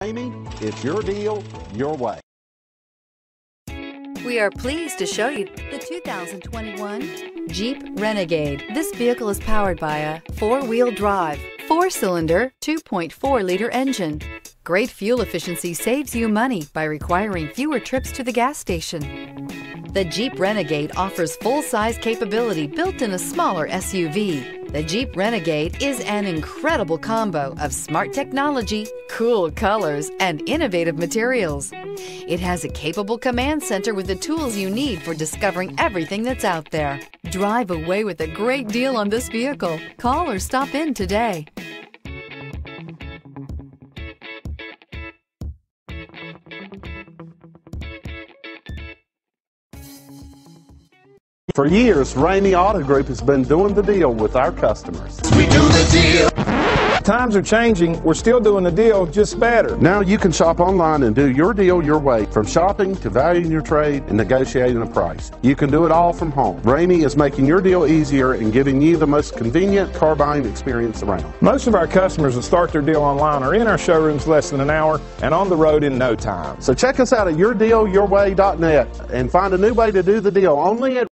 Ramey, it's your deal, your way. We are pleased to show you the 2021 Jeep Renegade. This vehicle is powered by a 4-wheel drive, 4-cylinder, 2.4-liter engine. Great fuel efficiency saves you money by requiring fewer trips to the gas station. The Jeep Renegade offers full-size capability built in a smaller SUV. The Jeep Renegade is an incredible combo of smart technology, cool colors, and innovative materials. It has a capable command center with the tools you need for discovering everything that's out there. Drive away with a great deal on this vehicle. Call or stop in today. For years, Ramey Auto Group has been doing the deal with our customers. We do the deal. Times are changing. We're still doing the deal, just better. Now you can shop online and do your deal your way, from shopping to valuing your trade and negotiating a price. You can do it all from home. Ramey is making your deal easier and giving you the most convenient car buying experience around. Most of our customers that start their deal online are in our showrooms less than an hour and on the road in no time. So check us out at yourdealyourway.net and find a new way to do the deal only at